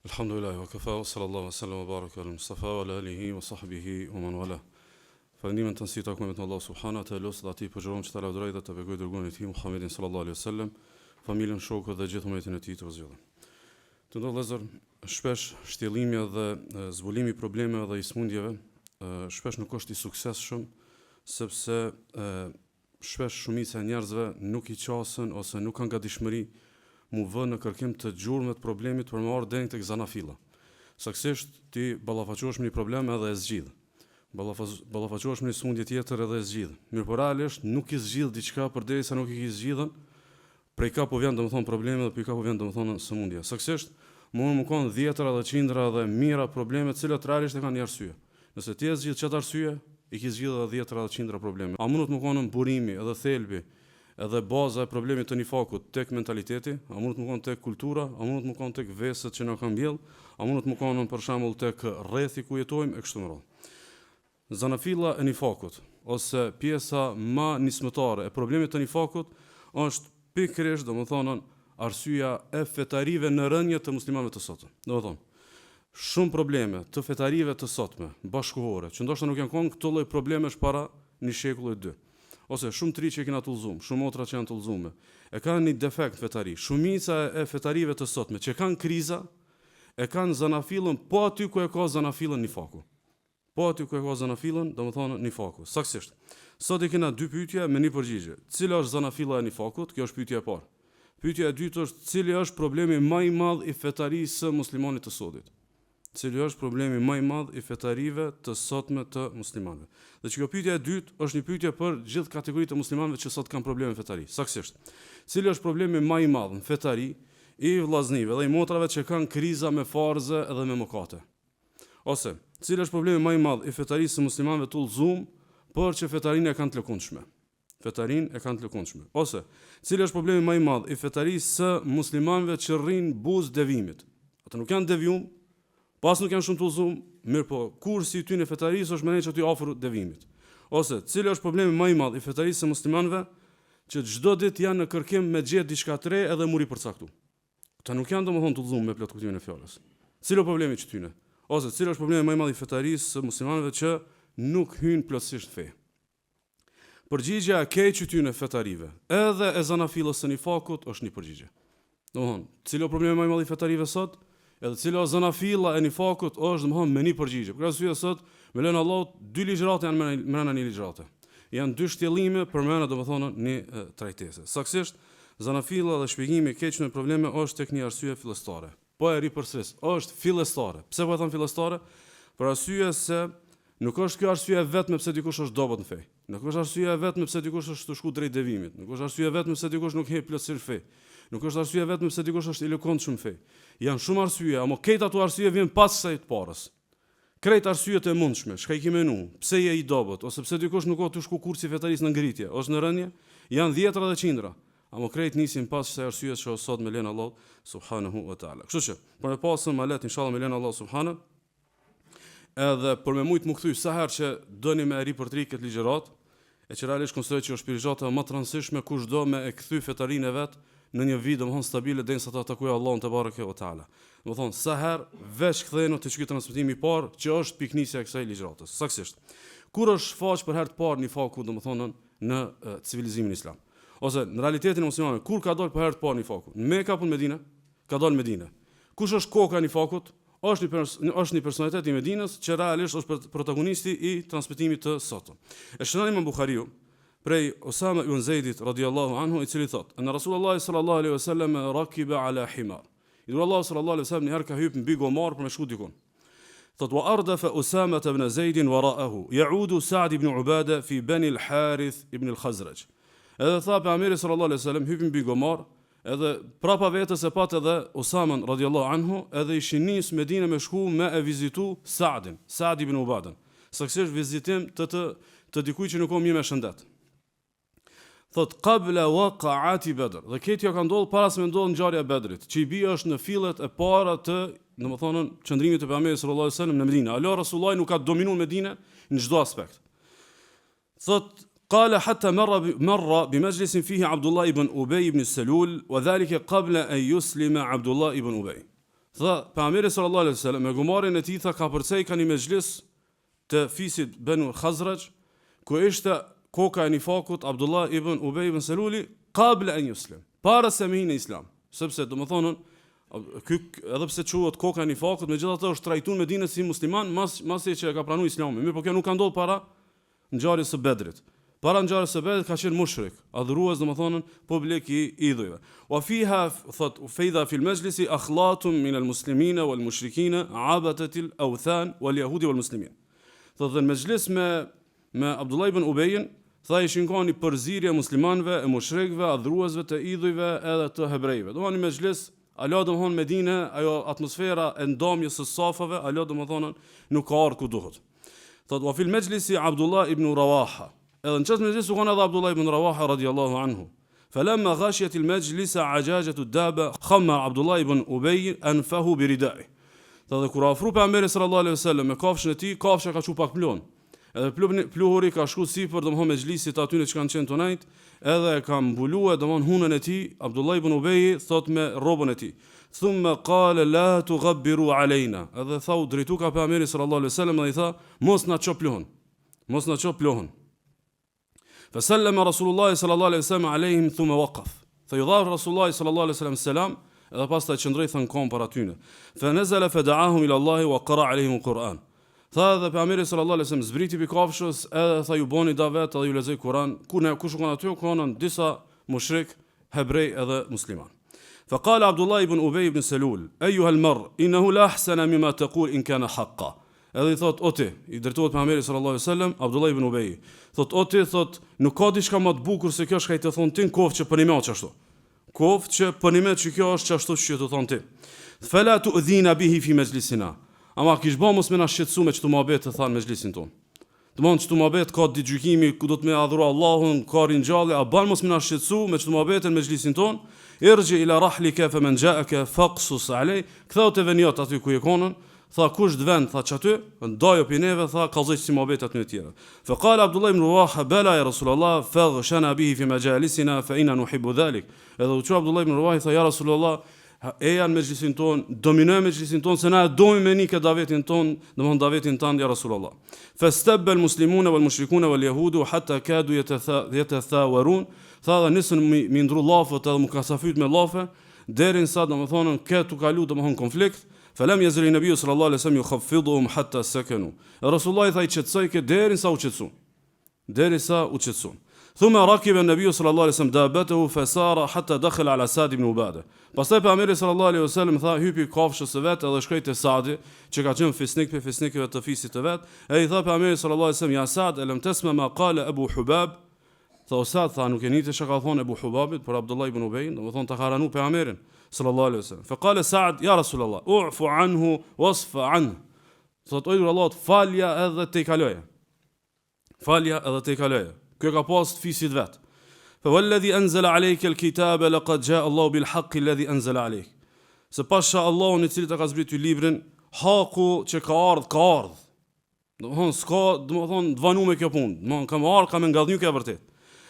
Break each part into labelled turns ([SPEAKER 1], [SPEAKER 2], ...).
[SPEAKER 1] Alhamdulillah, wa kafa, wa sallallahu wa sallam wa baraka ala Mustafa wa ala alihi wa sahbihi wa man wala. Falëndimin të nësi takumet në Allah subhanahu të losë dhe ati përgjëron që të lavdëraj dhe të begoj dërgurin e ti Muhammedin sallallahu alaihi wa sallam, familjen, shokët dhe gjithë umetin e ti të vëzhjellë. Të ndodhë lezër, shpesh shtjellimja dhe zbulimi probleme dhe i smundjeve, shpesh nuk është i suksesshëm, sepse shpesh shumica e njerëzve nuk i qasën ose nuk kanë gatishmëri mu vë në kërkim të gjurmët problemit për më marrë denjë tek zanafilla. Saksisht ti ballafaqohesh me një problem edhe e zgjidh. Ballafaqohesh me një smundje tjetër edhe e zgjidh. Mirë, realisht nuk i zgjidh diçka përderisa nuk i ke zgjidhën, prej ka po vjen domethënë problemi dhe prej ka po vjen domethënë sëmundja. Saksisht mund të kenë dhjetëra dhe qindra dhe mijëra probleme të cilat realisht e kanë një arsye. Nëse ti e zgjidh çat arsye, i ke zgjidhur edhe dhjetëra dhe qindra probleme. A mund të kenë burimi edhe thelbi edhe baza e problemit të nifakut tek mentaliteti, a mund të më konë tek kultura, a mund të më konë tek veset që në kanë bjell, a mund të më konë për shembull tek rrethi ku jetojmë e kështu me radhë. Zanafilla e nifakut ose pjesa më nismëtare e problemit të nifakut është pikërisht domethënë arsyeja e fetarive në rënje të muslimanëve të sotëm. Domethënë shumë probleme të fetarive të sotme bashkëkohore, që ndoshta nuk janë konë këto lloj problemesh para një shekulli 2. Ose shumë tri që kena të ullzumë, shumë otra që janë të ullzume, e kanë një defekt fetari. Shumica e fetarive të sotme që kanë kriza, e kanë zanafillën po aty ku e ka zanafillën nifaku. Po aty ku e ka zanafillën, do më thonë nifaku. Saksisht, sot i kena dy pyetje me një përgjigje. Cila është zanafilla e nifakut? Kjo është pyetja e parë. Pyetja e dytë është cili është problemi më i madh i fetarisë së muslimanit të sotit. Cili është problemi më i madh i fetarive të sotme të muslimanëve. Dhe që kjo pyetja e dytë është një pyetje për gjithë kategoritë e muslimanëve që sot kanë probleme fetari. Saksisht. Cili është problemi më i madh në fetari i vllaznive dhe i motrave që kanë kriza me farze edhe me mëkate? Ose, cili është problemi më i madh i fetarisë së muslimanëve të udhëzuar, por që fetarinë e kanë të lëkundshme? Fetarinë e kanë të lëkundshme. Ose, cili është problemi më i madh i fetarisë së muslimanëve që rrin buzë devimit? Ata nuk janë devium, pas nuk janë shumë të udhëzuar, mirë po, kursi i tyre fetarisë është menë që ty afër devimit. Ose, cili është problemi më i madh i fetarisë së muslimanëve që çdo ditë janë në kërkim me gjetë diçka të re edhe muri përcaktuar. Ata nuk janë domethënë të udhëzuar me plot kuptimin e fjalës. Cili është problemi që tyre? Ose, cili është problemi më i madh i fetarisë së muslimanëve që nuk hyn plotësisht fe? Përgjigjja e keq tyre fetarive, edhe e zanafillës së nifakut është një përgjigje. Domethënë, cili është problemi më i madh i fetarive sot? Edhe cila zanafilla e nifakut është domethënë me një përgjigje. Për arsye sot, me lënë Allahut, dy ligjërate janë brenda një ligjërate. Janë dy shtjellime për mëna domethënë një trajtese. Saksisht, zanafilla dhe shpjegimi i keq në probleme është tek një arsye fillestare. Po e ripërsëris, është fillestare. Pse po e them fillestare? Për arsye se nuk është kjo arsye vetëm pse dikush është dobët në fe. Nuk është arsye vetëm pse dikush është të shku drejt devimit. Nuk është arsye vetëm pse dikush nuk hep plotësisht fe. Nuk është arsye vetëm pse dikush është i lëkundshëm fe. Janë shumë arsye, ama këto ato arsye vjen pas kësaj të parës. Krejt arsyet e mundshme, çka i ke menu, pse je i dobët, ose pse dikush nuk ka të shku kursi fetarisë në ngritje, ose në rënje, janë dhjetra dhe qindra. Ama krejt nisin pas kësaj arsye që sot me len Allah subhanahu wa taala. Kështu që, për të pasur më let inshallah me len Allah subhanahu, edhe për me mujt më kthy sa herë që doni me ripërtri këtë ligjërat, e që realisht konsideroj që është ligjërata më të rëndësishme kushdo me e kthy fetarinë e vet në një vit domthon stabile derisa ta takojë Allahun te bareke ve taala. Domthon sa herë veç kthehen te çka transmetimi i parë që është piknisja e kësaj ligjëratës. Saksisht. Kur është shfaq për herë të parë nifaku domthon në civilizimin islam? Ose në realitetin e muslimanëve, kur ka dalë për herë të parë nifaku? Në Mekë apo në Medinë? Ka dalë në Medinë. Kush është koka e nifakut? Është një personalitet i Medinës që realisht është protagonisti i transmetimit të sotëm. E shënon Imam Buhariu prej Usama ibn Zeidit radhiyallahu anhu i cili thot: "Anna Rasulullah sallallahu alaihi wasallam rakiba ala himar." I dhu Allah sallallahu alaihi wasallam një herë ka hyrë mbi gomar për me shku dikun. Thot: "Wa ardafa Usama ibn Zeid wara'ahu ya'udu Sa'd ibn Ubada fi Bani al-Harith ibn al-Khazraj." Edhe tha pejgamberi sallallahu alaihi wasallam hypi mbi gomar, edhe prapa vetes e pat edhe Usama radhiyallahu anhu, edhe ishin nis Medinë me shku me e vizitu Sa'd ibn Ubadan. Saksisht vizitim të dikujt që nuk ka mirë me shëndet. Thot qabla waqa'ati Badr. Dhe këtë ja ka ndodhur para se me ndodh ngjarja e Bedrit, që i bie është në fillet e para të, domethënë, qëndrimit të pejgamberit sallallahu alajhi wasallam në Medinë. Allah Rasulullah nuk ka dominuar Medinë në çdo aspekt. Thot قال حتى مر بمجلس فيه عبد الله بن أبي بن سلول وذلك قبل أن يسلم عبد الله بن أبي. Tha pejgamberi sallallahu alaihi wasallam me gumarin e tij tha ka përcej ka një mezhlis të fisit Banu Khazraj ku ishte koka e nifakut Abdullah ibn Ubay ibn Seluli qabla an yuslim, para se me hinë në islam, sepse domethënë ky edhe pse quhet koka e nifakut, megjithatë është trajtuar në Medinë si musliman masi që ka pranuar Islamin. Mirë, por kjo nuk ka ndodhur para ngjarjes së Bedrit. Para ngjarjes së Bedrit ka qenë mushrik, adhurues domethënë publik i idhujve. Wa fiha thot faidha fi al-majlis akhlatun min al-muslimin wal-mushrikin abadat al-awthan wal-yahudi wal-muslimin. Thot në mezhlis me Abdullah ibn Ubayin, tha ishin kanë përzierje muslimanëve, e mushrikëve, adhuruesve të idhujve edhe të hebrejve. Domethënë në mezhlis ala domethënë Medinë, ajo atmosfera e ndomjes së safave, ala domethënë nuk ka ardhur ku duhet. Thot wa fil majlis Abdullah ibn Rawaha. Edhe në çast mezhlis u kanë edhe Abdullah ibn Rawaha radiyallahu anhu. فلما غشيت المجلس عجاجة الدابة خمر عبد الله بن أبي أنفه بردائه. Dhe kur afru pejgamberi sallallahu alaihi wasallam me kafshën e tij, kafsha ka çu pak plon. Edhe pluhuri ka shku sipër domthon me xhlisit aty që kanë qenë tonajt, edhe e ka mbuluar domthon hunën e tij, Abdullah ibn Ubay thot me rrobën e tij. Thumma qala la tughabbiru alaina. Edhe thau drejtu ka pejgamberi sallallahu alaihi wasallam dhe i tha mos na çop plohën. Mos na çop plohën. فسلم رسول الله صلى الله عليه وسلم عليهم ثم وقف. فيضاف رسول الله صلى الله عليه وسلم السلام edhe pastaj qëndroi thën kom para tyne. فنزل فدعاهم الى الله وقرأ عليهم القرآن. Tha edhe pejgamberi sallallahu alaihi wasallam zbriti pi kafshës edhe tha ju boni davet edhe ju lexoj Kur'an. Kush kanë aty kanë disa mushrik, hebrej edhe musliman. فقال عبد الله بن أبي بن سلول أيها المر إنه لا أحسن مما تقول إن كان حقا. Edhe i thot o ti, i drejtohet pejgamberit sallallahu alaihi wasallam Abdullah ibn Ubay. Thot o ti, thot nuk ka diçka më të bukur se kjo që i të thon ti koftë që po nimet çashtu. Koftë që po nimet që kjo është çashtu që të thon ti. Fala tu'dhina bihi fi majlisina. Ama kish bë mos më na shqetësu me çtu mohabet të than mezhlisin ton. Domthon çtu mohabet ka ditë gjykimi ku do të më adhuro Allahun, ka ringjalli, a ban mos më na shqetësu me çtu mohabetën mezhlisin ton. Irji ila rahlika faman ja'aka faqsus alay. Ktheu te veniot aty ku je konën. Tha kush të vend, tha çaty, ndajo pineve, tha kallzoj si mohabetat në të tjera. Fa qala Abdullah ibn Rawaha bala ya Rasulullah faghshana bihi fi majalisina fa inna nuhibbu dhalik. Edhe u Abdullah ibn Rawaha tha ja Rasulullah, e janë mezhlisin ton, dominoj mezhlisin ton se na domi me nikë davetin ton, domthon davetin tan ja Rasulullah. Fastabba almuslimuna walmushrikuna walyahudu hatta kadu yatathawarun. Tha dha nisën mi ndru llafët edhe mukasafyt me llafe, deri sa domthon këtu kalu domthon konflikt. فلم يزل النبي صلى الله عليه وسلم يخفضهم حتى سكنوا. رسول الله tha i qetësoi që deri sa u qetësu. Derisa u qetësu. ثم ركب النبي صلى الله عليه وسلم دابته فسار حتى دخل على سعد بن عباده. Pastaj pejgamberi sallallahu alaihi wasallam tha hypi kafshës së vet edhe shkoi te Saadi, që ka qenë fisnik pe fisnikëve të fisit të vet. Ai tha pejgamberi sallallahu alaihi wasallam ya Saad alam tasma ma qala Abu Hubab. Tha Saad tha nuk e niti çka ka thonë Abu Hubabit për Abdullah ibn Ubay, domethënë ta ka ranu pejgamberin sallallahu alaihi wasallam. فقال سعد يا رسول الله اعفو عنه واصف عنه. Thot oj Allah, falja edhe te kaloje. Falja edhe te kaloje. Kjo ka pas fisit vet. فوالذي انزل عليك الكتاب لقد جاء الله بالحق الذي انزل عليك. Se pasha Allahun i cili ta ka zbritur librin, haku që ka ardh. Domthon s'ka, domthon dvanu me kjo punë. Domthon kam ardh, kam ngadhnyu kjo vërtet.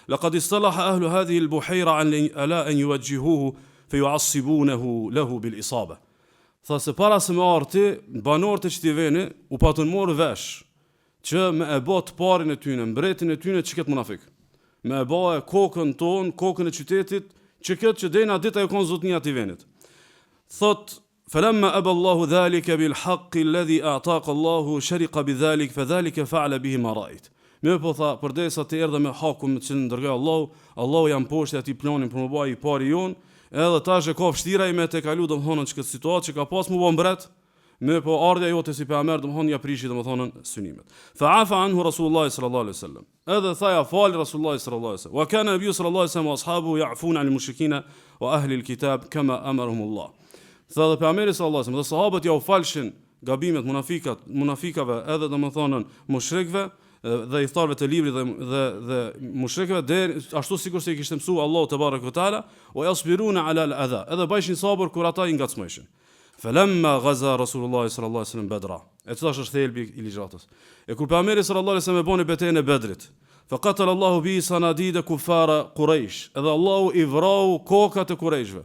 [SPEAKER 1] لقد اصطلح اهل هذه البحيره على ان يوجهوه فيعصبونه له بالإصابة. Tha se para se me arti, banorët e këtij veni u patën morë vesh që me e bë të parin e tyne, mbretin e tyne që këtë munafik. Me e bë kokën ton, kokën e qytetit, që këtë që dena dita e konë zotnia të venit. Thot, فلما أبى الله ذلك بالحق الذي أعطاك الله شرق بذلك فذلك فعل به ما رأيت. Me po tha, përdesa të erdhe me hakun që ndërgoi Allahu janë poshtë atij planin për më bëj i pari jon, edhe tash e ka vështira i me të kalu domthonë çka situatë që ka pas më bë mbret, me po ardha jote si pejgamber domthonë ja prishi domthonë synimet. Fa afa anhu Rasulullah sallallahu alaihi wasallam. Edhe tha ja fal Rasulullah sallallahu alaihi wasallam. Wa kana nabiy sallallahu alaihi wasallam wa ashabuhu ya'funa 'anil mushrikina wa ahli al-kitab kama amarahum Allah. Tha dhe pejgamberi sallallahu alaihi wasallam dhe sahabët ja u falshin gabimet munafikave edhe domthonë mushrikëve dhe i tharve të librit dhe mushrikëve deri ashtu sikur se i kishte mësuar Allahu te bareke ve taala wa yasbiruna ala al-adha. Edhe bajshin sabër kur ata i ngacmojshin. Falamma ghaza Rasulullah sallallahu alaihi wasallam Badra. E tash është thelbi i ligjratës. E kur pejgamberi sallallahu alaihi wasallam e boni betejën e Bedrit, fa qatala Allahu bi sanadid kufara Quraysh. Edhe Allahu i vrau kokat e Qurayshve.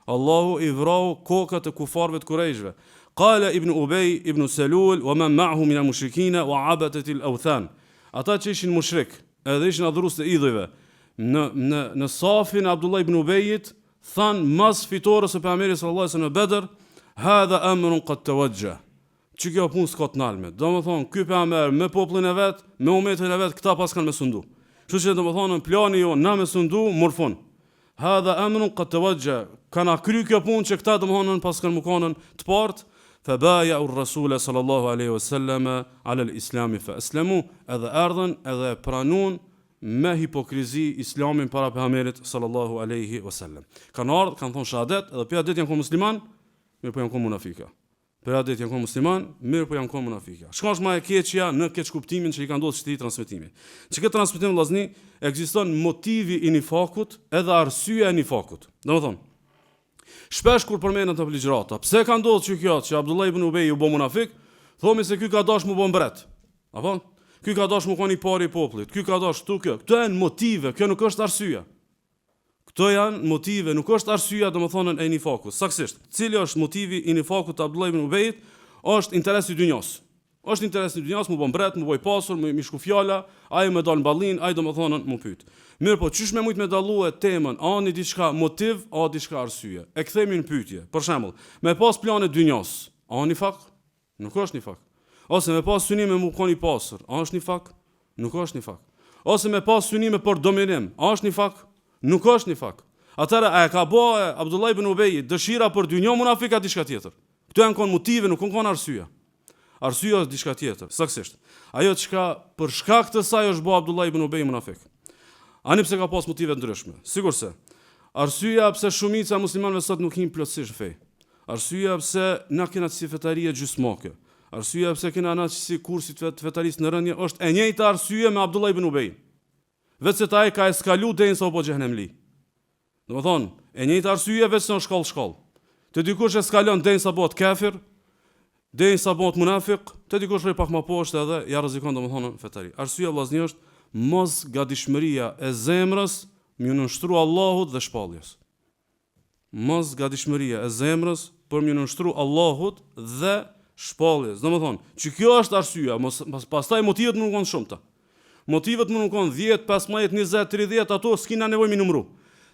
[SPEAKER 1] Allahu i vrau kokat e kufarëve të Kurejshve. Qala ibn Ubay ibn Salul wa man ma'ahu min al-mushrikina wa 'abadat al-awthan. Ata që ishin mushrik, edhe ishin adhurues të idhujve. Në safin Abdullah ibn Ubayit than mas fitores së pejgamberit sallallahu alaihi wasallam në Bedër, hadha amrun qad tawajjah. Që kjo punë s'ka të nalme. Domethënë ky pejgamber me popullin e vet, me umetin e vet, këta pas kanë me sundu. Kështu që domethënë plani jo na me sundu morfon. Hadha amrun qad tawajjah. Kana kry kjo punë që këta domethënë pas kanë mëkonën të partë. Fabaya ar-rasul sallallahu alaihi wasallam ala al-islam fa aslamu. Edhe ardhën edhe pranun me hipokrizi islamin para pejgamberit sallallahu alaihi wasallam. Kanë ardhur, kanë thonë shahadet, edhe për adet janë qenë musliman, mirë po janë qenë munafika. Për adet janë qenë musliman, mirë po janë qenë munafika. Shkosh më e keqja në keq kuptimin që i ka ndodhur çti transmetimi. Që këtë transmetim vllazni ekziston motivi i nifakut edhe arsyeja e nifakut. Domethënë shpesh kur përmenden ato ligjërata, pse ka ndodhur kjo që Abdullah ibn Ubay u bë munafik, thomi se ky ka dashur mu bë mbret. Apo? Ky ka dashur mu qenë i pari i popullit. Ky ka dashur kjo. Këto janë motive, kjo nuk është arsyeja. Këto janë motive, nuk është arsyeja domethënë e nifakut. Saktësisht, cili është motivi i nifakut të Abdullah ibn Ubayit? Është interesi i dynjas. Është interesi i dynjas, mu bë mbret, mu bë i pasur, mu shku fjala, ai më dal ballin, ai domethënë mu pyet. Mirë, po çish me mujt me dalluë temën, a ni diçka motiv, a diçka arsye. E kthemi në pyetje. Për shembull, me pas plane dynjas, a nifak? Nuk është nifak. Ose me pas synime mu qenë i pasur, a është nifak? Nuk është nifak. Ose me pas synime për dominim, a është nifak? Nuk është nifak. Atëra a e ka bë Abdullah ibn Ubay dëshira për dynjë munafika diçka tjetër. Këto janë kon motive, nuk kanë arsye. Arsyeja është diçka tjetër, saktësisht. Ajo çka për shkak të saj është bë Abdullah ibn Ubay munafik. Ani pse ka pas motive ndryshme. Sigurisht. Arsyeja pse shumica e muslimanëve sot nuk hin plotësisht fe. Arsyeja pse na kena si fetarie gjysmoke. Arsyeja pse kena na si kursit fetarisë në rënje është e njëjta arsye me Abdullah ibn Ubay. Vetë se ta e ka eskalu derisa u bë xhenemli. Domethënë, e njëjta arsye vetë se në shkollë. Te dikush eskalon derisa bëhet kafir, derisa bëhet munafik, te dikush rri pak më poshtë edhe ja rrezikon domethënë fetari. Arsyeja vllazni është mos gatishmëria e zemrës me nënshtru Allahut dhe shpalljes. Mos gatishmëria e zemrës për me nënshtru Allahut dhe shpalljes. Domethënë, që kjo është arsyeja, pastaj motivet nuk kanë shumëta. Motivet më nuk kanë 10, 15, 20, 30, ato s'kina nevojë mi numëru.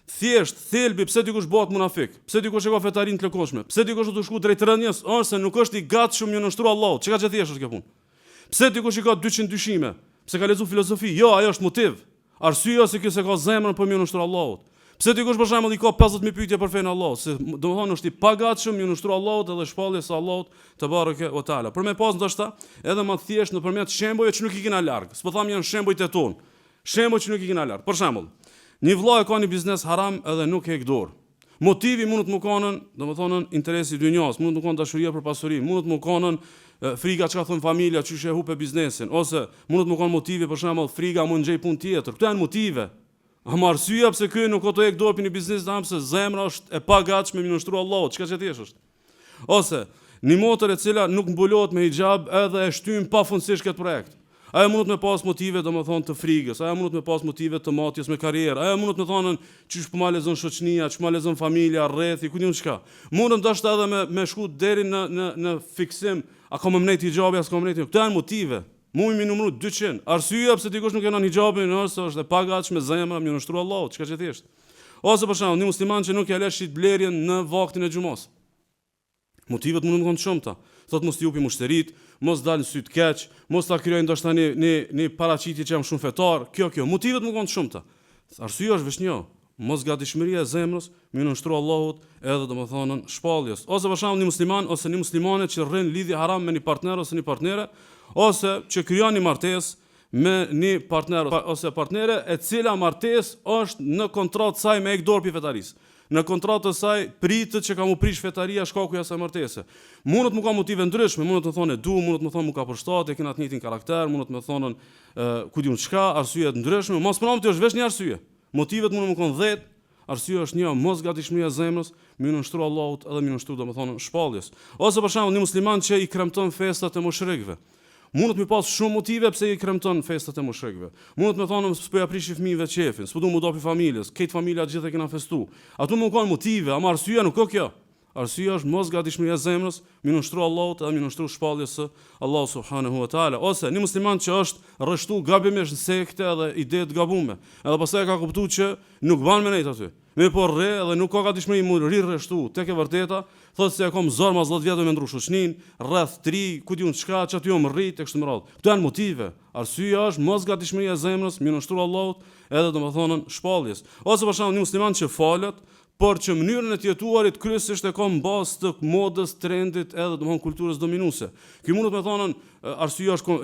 [SPEAKER 1] Thjesht, thelbi pse dikush bëhet munafik, pse dikush e ka fetarin të lëkoshme, pse dikush do të shku drejt rënjes, është se nuk është i gatshëm në nështru Allahut. Çka që thjesht është kjo punë. Pse dikush i ka 200 dyshime, pse ka lexuar filozofi, jo, ajo është motiv. Arsyeja se ky se ka zemrën për në nështru Allahut. Pse dikush për shembull i ka 50000 pyetje për fenë Allahut, se domethënë është i pagatshëm në nështru Allahut edhe shpalljes së Allahut te bareke o taala. Për me pas ndoshta edhe më thjesht nëpërmjet shembujve që nuk i kena larg. S'po tham janë shembujt e ton. Shembuj që nuk i kena larg. Për shembull, një vëlla e ka një biznes haram edhe nuk e dorë. Motivi mund të më kanë, domethënë interesi i dynjas, mund të më kanë dashuria për pasuri, mund të më kanë frika çka thon familja, çysh e hupe biznesin, ose mund të më kanë motivi për shembull frika mund ngjej punë tjetër. Këto janë motive. Ama arsyeja pse ky nuk do të ek dorë në biznes dam se zemra është e pagatshme me nënshtru Allahut, çka që thjesht është. Ose një motër e cila nuk mbulohet me hijab edhe e shtyn pafundësisht këtë projekt. Ajo mund të me pas motive domethënë të frikës, ajo mund të me pas motive të matjes me karrierë, ajo mund të me thonë çish po ma lezon shoqënia, çish ma lezon familja, rrethi, ku diun çka. Mund ndoshta edhe me shku deri në fiksim, a ka më mnet hijabi, as ka më mnet. Këto janë motive. Mund mi numëru 200. Arsyeja pse dikush nuk e nën hijabin është e pagatshme zemra me nënshtru Allahut, çka që thjesht. Ose për shembull, një musliman që nuk ja lë shit blerjen në vaktin e xumos. Motivet mund të kenë shumëta. Thot mos jupi mushterit, mos dalë në sy të keq, mos ta kryej ndoshta një paraqitje që jam shumë fetar. Kjo. Motivet mund të kenë shumëta. Arsyeja është vetëm një. Mos gatishmëria e zemrës me nënshtru Allahut edhe domethënë shpalljes. Ose për shembull një musliman ose një muslimane që rrin lidhje haram me një partner ose një partnere, ose që krijon një martesë me një partner ose partnere e cila martesë është në kontratë saj me ek dorë pi fetarisë. Në kontratë të saj pritet që ka mu prish fetaria shkaku i asaj martese. Mundet më ka motive ndryshme, mundet të thonë du, mundet më thonë më ka përshtatë, e kena të njëjtin karakter, mundet më thonë ku diun çka, arsye të ndryshme, mos pranë ti është vetëm një arsye. Motivet mund të më kanë 10, arsyeja është një, mos gatishmëria e zemrës, me nënshtru Allahut edhe me nënshtru domethënë shpalljes. Ose për shembull një musliman që i kremton festat e mushrikëve. Mundet me pas shumë motive pse i kremton festat e mushrikëve. Mundet me thonë s'po ja prishi fëmijëve qefin, s'po du mu dopi familjes, këtë familja gjithë e kena festu. Ato mund kanë motive, ama arsyeja nuk ka kjo. Arsyeja është mos gatishmëria e zemrës, mi nushtru Allahut edhe mi nushtru shpalljes së Allahu subhanahu wa taala. Ose një musliman që është rreshtu gabimisht në sekte edhe ide të gabume, edhe pastaj ka kuptuar që nuk ban me nejt aty. Me po rre edhe nuk ka gatishmëri mu rreshtu tek e vërteta, thotë se e kam zor mas 10 vjet me ndru shoqnin, rreth 3, ku diun çka, çati jo më rrit tek këtë radhë. Këto janë motive. Arsyeja është mos gatishmëria e zemrës, mi nushtru Allahut edhe domethënë shpalljes. Ose për shembull një musliman që falet por që mënyrën e të jetuarit kryesisht e ka mbas të modës, trendit edhe domthon kulturës dominuese. Ky mundet me thonën arsyeja është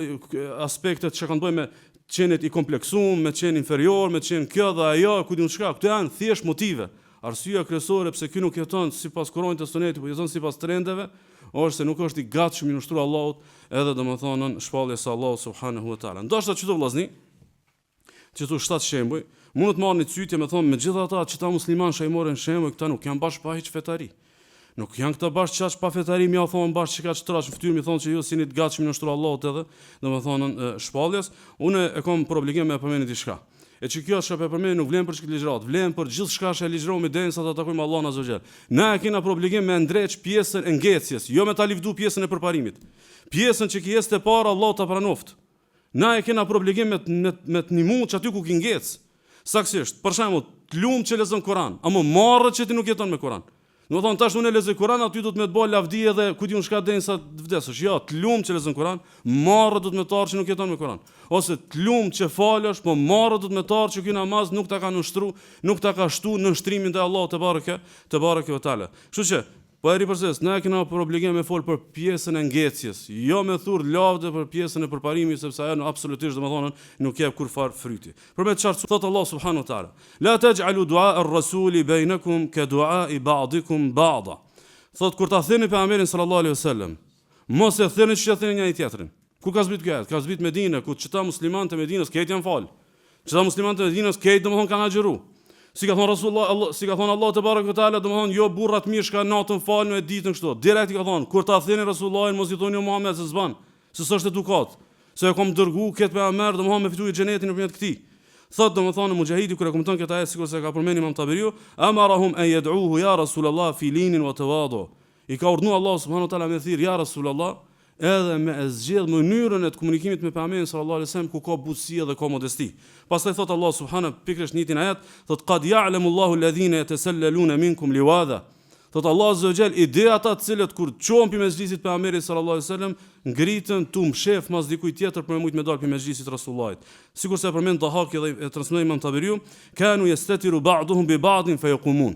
[SPEAKER 1] aspektet që kanë bëjnë me qenet i kompleksuar, me qenë inferior, me qenë kjo dhe ajo, ku diun çka. Këto janë thjesht motive. Arsyeja kryesore pse ky nuk jeton sipas Kuranit të Sunetit, por jeton sipas trendeve, është se nuk është i gatshëm i nushtruar Allahut edhe domethënë shpalljes së Allahut subhanahu wa taala. Ndoshta çdo vllazni, që tu 7 shembuj, mundet të marrni cytje me thonë me gjithë ata që ta musliman që i morën shembuj, këta nuk janë bash pa hiç fetari. Nuk janë këta bash çaç pa fetari, më thonë bash çka çtrash në fytyrë, më thonë se ju sini të gatshëm në nushtruar Allahut edhe, domethënë shpalljes. Unë e kam problem me përmendje diçka. E që kjo është përmendje nuk vlen për çka ligjërat, vlen për gjithçka që ligjëron me densa ta takojmë Allahun azza xal. Na e kena problem me ndreç pjesën e ngecjes, jo me ta livdu pjesën e përparimit. Pjesën që kjes të para Allah ta pranoft. Na e kena problem me të nimu që aty ku ki ngec. Saksisht, për shembull, të lumë që lexon Kur'an, ama marrët që ti nuk jeton me Kur'an. Do thonë tash unë lexoj Kur'an, aty do të më të bëj lavdi edhe ku diun çka densa të vdesësh. Jo, të lumë që lexon Kur'an, marrët do të më tarë që nuk jeton me Kur'an. Ose të lumë që falësh, po marrët do të më tarë që ky namaz nuk ta ka nushtru, nuk ta ka shtu në nshtrimin te Allahu te bareke ve taala. Kështu që po e ripërsës, na kena problem me fol për pjesën e ngecjes, jo me thurr lavdë për pjesën e përparimit, sepse ajo absolutisht domethënë nuk jep kurfar fryti. Për me çfarë thot Allah subhanahu wa taala: La taj'alu du'a ar-rasuli bainakum ka du'a'i ba'dikum ba'da. Thot kur ta theni pejgamberin sallallahu alaihi wasallam, mos e theni që theni njëri tjetrin. Ku ka zbrit kjo? Ka zbrit Medinë, ku çta muslimanët e Medinës këtë janë fal. Çta muslimanët e Medinës këtë domethënë kanë agjëru. Si ka thonë Rasulullah, si ka thonë Allah te bareke ve taala, domethënë jo burrat mirë shka natën falën e ditën kështu. Direkt i ka thonë, kur ta theni Rasulullahin mos i thoni jo Muhammed se s'ban, se s'është edukat. Se e kam dërgu këtë pejgamber domethënë me fitujë xhenetin nëpërmjet këtij. Thot domethënë Mujahidi kur e komenton këtë ajet sikur se ka përmendur Imam Taberiu, amarahum an yad'uhu ya Rasulullah fi linin wa tawadu. I ka urdhëruar Allah subhanahu wa taala me thirr ya Rasulullah, edhe me zgjedh mënyrën e të komunikimit me pejgamberin sallallahu alaihi wasallam ku ka butësi dhe ka modesti. Pastaj thot Allah subhanahu pikërisht në një ayat, thot qad ya'lamu Allahu alladhina yatasallaluna minkum liwadha. Thot Allah azza wa jall ide ata të cilët kur çohen pi mezhlisit pejgamberit sallallahu alaihi wasallam ngritën tu mshef mas dikujt tjetër për me dal pi mezhlisit Rasulullahit. Sikurse e përmend Dahaki dhe e transmeton Imam Taberiu, kanu yastatiru ba'duhum bi ba'din fayaqumun.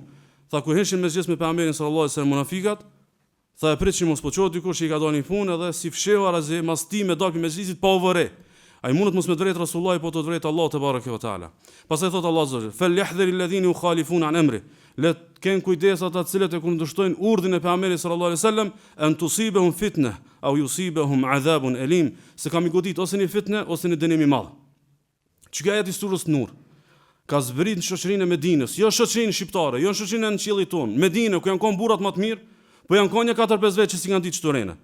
[SPEAKER 1] Tha kur heshin mezhlis me pejgamberin sallallahu alaihi wasallam munafikat, tha e pritshim mos po çohet dikush që i ka dhënë punë edhe si fsheu arazi mas ti me dal pi mezhlisit pa u vëre. Ai mundet mos me drejt Rasulullahi, po të drejt Allah te bareke ve taala. Pastaj thot Allah azza wa jall: "Falyahdhar alladhina yukhalifuna an amri." Le të kenë kujdes ata të cilët e kundërshtojnë urdhrin e pejgamberit sallallahu alaihi wasallam, an tusibahum fitna aw yusibahum adhabun alim, se kam i godit ose një fitnë ose një dënim i madh. Çka ajet i surës Nur ka zbrit në shoqërinë e Medinës, jo shoqërinë shqiptare, jo shoqërinë në qiellit ton. Medinë ku janë kon burrat më të mirë, po janë kon një 4-5 vjet që si kanë ditë çtorene.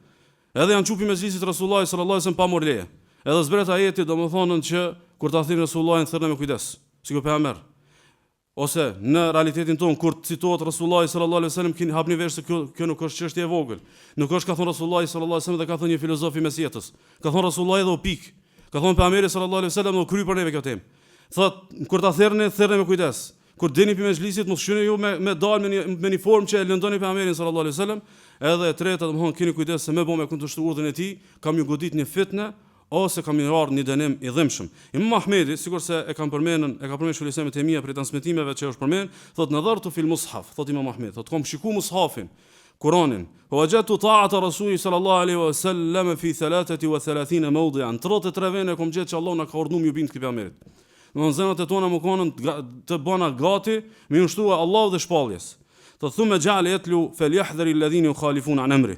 [SPEAKER 1] Edhe janë çupi mezhlisit Rasulullahi sallallahu alaihi wasallam pa marrë leje. Edhe zbret ajeti domethënë që kur ta thirrën Rasulullahin thërrën me kujdes, sikur pejgamber. Ose në realitetin ton kur citohet Rasulullahi sallallahu alaihi wasallam keni hapni vesh se kjo nuk është çështje e vogël. Nuk është ka thonë Rasulullahi sallallahu alaihi wasallam dhe ka thonë një filozof i mesjetës. Ka thonë Rasulullahi dhe u pik. Ka thonë pejgamberi sallallahu alaihi wasallam dhe u kry për neve kjo temë. Thot kur ta thërrën me kujdes. Kur dini pi mezhlisit mos shkoni ju me dal me një formë që e lëndoni pejgamberin sallallahu alaihi wasallam. Edhe e treta domthon keni kujdes se më bëmë kundërshtu urdhën e tij, kam ju godit një fitnë ose kam marrë një dënim i dhimbshëm. Imam Ahmedi, sikurse e ka përmendur Shulesem te mia për transmetimeve që është përmend, thot nadhartu fil mushaf, thot Imam Ahmed, thot kam shikuar mushafin, Kur'anin, wajadtu ta'ata Rasulit sallallahu alaihi wasallam fi 33 mawdi'an, 33 vende kom gjetë që Allah na ka urdhëruar ju bind këtij pejgamberit. Domthon zonat e tona më kanë të bëna gati, me ushtrua Allahu dhe shpalljes. Thot thumma ja'ala yatlu falyahdhari alladhina yukhalifuna an amri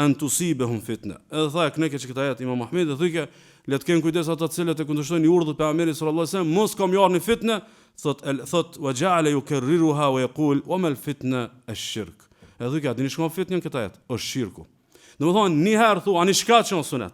[SPEAKER 1] an tusibahum fitna. Edhe tha kënaqë që këtë ajet Imam Ahmed dhe thykë le të kenë kujdes ata të cilët e kundërshtojnë urdhët e pejgamberit sallallahu alaihi wasallam, mos kam jarë në fitnë, thot wa ja'ala yukarriruha wa yaqul wa mal fitna ash-shirk. Edhe thykë dini shkon fitnën këtë ajet, është shirku. Domethënë një herë thua ani shka çon sunet.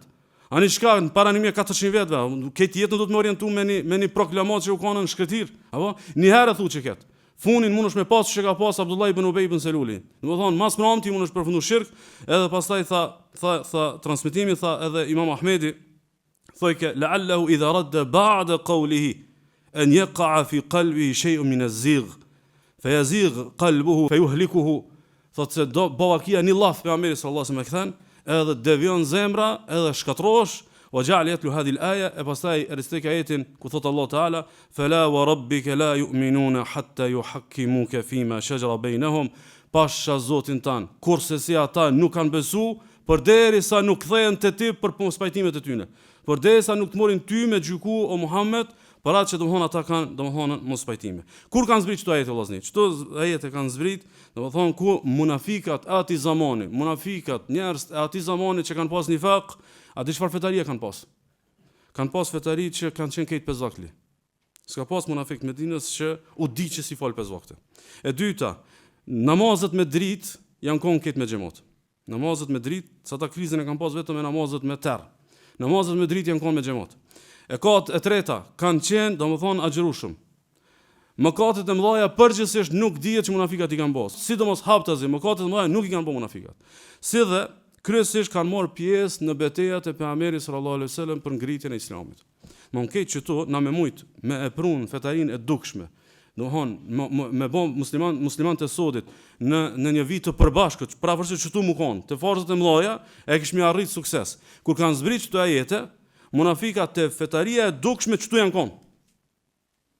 [SPEAKER 1] Ani çka para 1400 viteve, këtë jetën do të më orientu me një proklamat që u kanë në shkretir, apo? Një herë thu që ket. Funin mundesh me pas që ka pas Abdullah ibn Ubay ibn Seluli. Domethënë mas mramti mundesh përfundu shirk, edhe pastaj tha transmetimi tha edhe Imam Ahmedi thoi që la'allahu idha radda ba'da qawlihi an yaqa fi qalbihi shay'un min az-zigh fayazigh qalbuhu fayuhlikuhu. Thotë se do ballakia një llaf pejgamberi sallallahu alaihi wasallam e kthen, edhe devion zemra, edhe shkatrosh, wa ja'al yatlu hadhihi al-aya, e pastaj ristek ajetin ku thot Allah Taala, fala wa rabbika la yu'minuna hatta yuhakkimuka fima shajara bainahum, pasha Zotin tan, kurse si ata nuk kanë besu, përderisa nuk kthehen te ti për mospajtimet e tyre. Përderisa nuk të morin ty me gjyku o Muhammed, për atë që domthon ata kanë domthon mospajtime. Kur kanë zbrit këto ajete vllazni? Çto ajete kanë zbrit? Domthon ku munafikat e atij zamani, munafikat, njerëz e atij zamani që kanë pas nifaq, atë çfarë fetarie kanë pas? Kanë pas fetari që kanë qenë këtë 5 vakti. S'ka pas munafik Medinës që u di që si fal 5 vakte. E dyta, namazet me dritë janë konë këtë me xhamat. Namazet me dritë, sa ta krizën e kanë pas vetëm me namazet me terr. Namazet me dritë janë konë me xhamat. E treta, kanë qenë, domethënë agjërushëm. Mëkatet e mëdha përgjithsisht nuk dihet që munafikat i kanë bos. Sidomos haptazi, mëkatet e mëdha nuk i kanë bërë munafikat. Si dhe kryesisht kanë marrë pjesë në betejat e pejgamberit sallallahu alaihi wasallam për ngritjen e Islamit. Më këtë që tu na me mujt me e prun fetarin e dukshme. Domthon me bë musliman të sodit në një vit të përbashkët, pavarësisht që tu më kanë, të forcat e mëdha e kishmi arrit sukses. Kur kanë zbrit këto ajete, munafikat te fetaria e dukshme çtu janë kon.